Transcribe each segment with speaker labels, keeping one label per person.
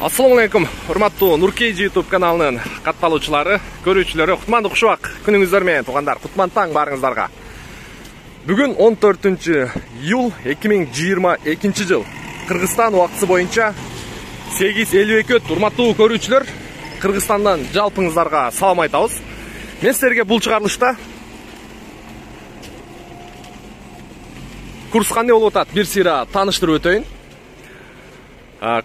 Speaker 1: Assalamu alaikum, урматтуу Нуркейджи YouTube каналынын катталуучулары, көрүүчүлөрү, кутмандуу кушубак күнүңүздөр менен туугандар, кутман таң барыңыздарга. Бүгүн 14 июл 2022 жыл. Кыргызстан убактысы боюнча 8:52 өтүп, урматтуу көрүүчүлөр, Кыргызстандан жалпыңыздарга салам айтабыз. Мен силерге бул чыгарылышта курс кандай болуп атат, бир сыйра тааныштырып өтөйүн.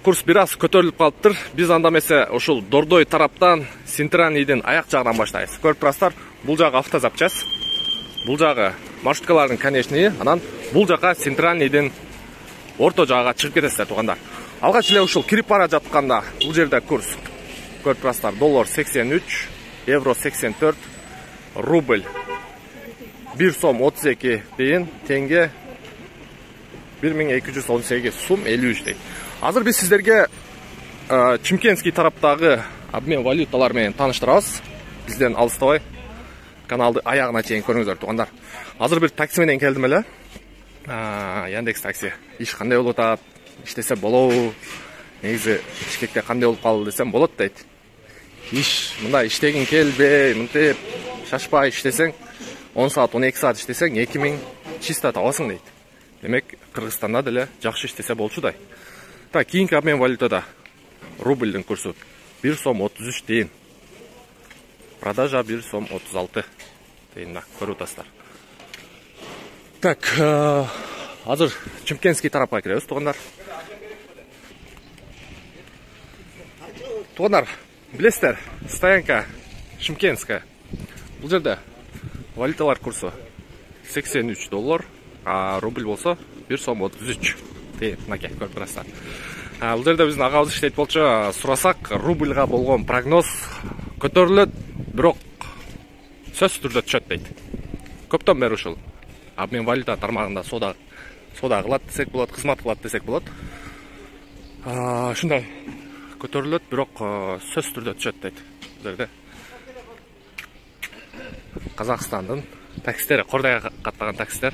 Speaker 1: Курс бираз көтөрүлүп калыптыр. Биз анда эмесе ушул Дордой тараптан Центральныйдын аяк жагынан баштайбыз. Көрүп турасыздар, бул жагы автозапчасть, бул жагы маршруткалардын конечныйы, анан бул жака Центральныйдын орто жагына чыгып кетесиздер туугандар. Алгач эле ушул кирип бара жатканда бул жерде курс көрүп турасыздар, доллар 83, евро 84, рубль 1 сом 32 дейин, тенге 1218 сум 53 дейт. Азыр биз сиздерге Чимкентский тараптагы обмен валюталар менен тааныштырабыз. Бизден алыстабай каналды аягына чейин көрүңүздөр туугандар. Азыр бир такси менен келдим эле. Яндекс такси. Иш кандай болуп атат? Иштесе болобу? Негизи Бишкекте кандай болуп калды десем болот дейт. Иш мындай иштегин келбей, мынтип шашпай иштесең, 10 саат, 12 саат иштесең 2000 чисто табасың дейт. Демек, Кыргызстанда деле жакшы иштесе болчудай. Так, кийинки обмен валютада рубльдин курсу 1 сом 33 дейин. Продажа 1 сом 36 дейин, көрүп атасыздар. Так, азыр Чимкентский тарапка киребиз туугандар. Туугандар, билесиздер, стоянка Чимкентская. Бул жерде валюталар курсу 83 доллар, а рубль болсо 1 сом 33 дейин, мынакей көрүп турасыздар. Бул жерде биздин агабыз иштейт болчу, сурасак рубльга болгон прогноз көтөрүлөт, бирок сөзсүз түрдө түшөт дейт. Көптөн бери ушул обмен валюта тармагында соода кылат десек болот, кызмат кылат десек болот. Ушундай көтөрүлөт, бирок сөзсүз түрдө түшөт дейт. Бул жерде Казакстандын таксистери, Кордайга каттаган таксистер.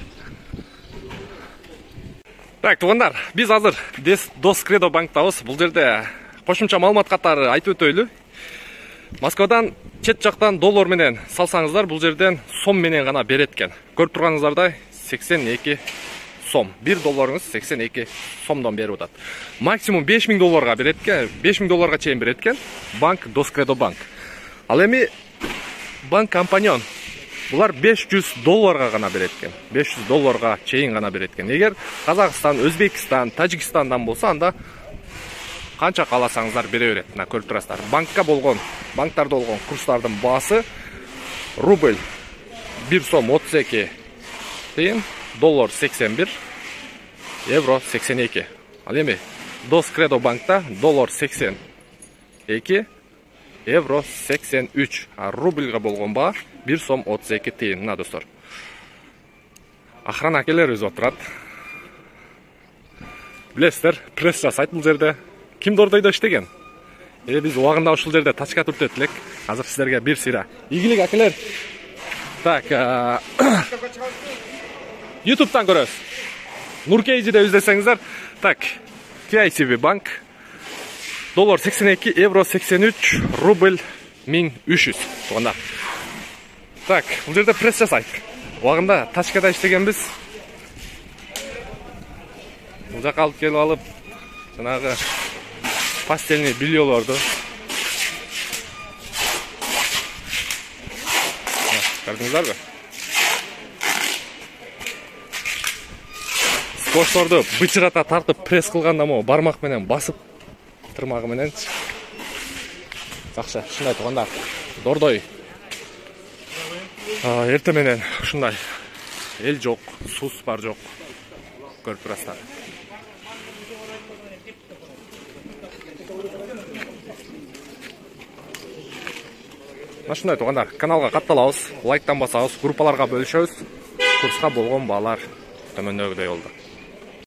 Speaker 1: Так, туугандар, биз азыр Доскредо банктабыз. Бул жерде кошумча маалымат катары айтып өтөйлү. Москвадан чет жактан доллар менен салсаңыздар, бул жерден сом менен гана берет экен. Көрүп турганыңыздардай 82 сом. 1 долларыңыз 82 сомдон берип атат. Максимум 5000 долларга берет экен, 5000 долларга чейин берет экен банк Доскредо банк. Ал эми банк компаньон булар 500 долларга гана берет экен. 500 долларга чейин гана берет экен. Эгер Казакстан, Өзбекстан, Тажикстандан болсо, анда канча кааласаңыздар бере берет. Мына көрүп турасыздар. Банктарда болгон курстардын баасы рубль 1 сом 32 дейин, доллар 81, евро 82. Ал эми Доскредо банкта доллар 82, евро 83, а рубльга болгон баа 1 сом 32 тиын. Мына достор, охрана акелер өзүп турат. Билесиздер, пресс жасайт бул жерде. Ким Дордойдо иштеген? Биз убагында ушул жерде тачка түртөт элек. Азыр сиздерге бир сыйра ийгилик акелер. Так, YouTube'дан көрөсүз. Нуркейджи деп издесеңиздер. Так, KICB банк. Доллар 82, евро 83, рубль 1300. Туугандар. Так, бул жерде пресс жасайт. Убагында тачкада иштегенбиз. Бул жака алып келип алып, жанагы пастельный бельелорду көрдүңүздарбы? Скошторду бычырата тартып пресс кылганда мо бармак менен басып, тырмагы менен. Жакшы, ушундай туугандар. Дордой эрте менен ушундай эл жок, суус бар жок. Көрүп турасыздар. Ушундай туугандар, каналга катталабыз, лайктан басабыз, группаларга бөлүшөбүз. Курска болгон баалар төмөндөгүдөй болду.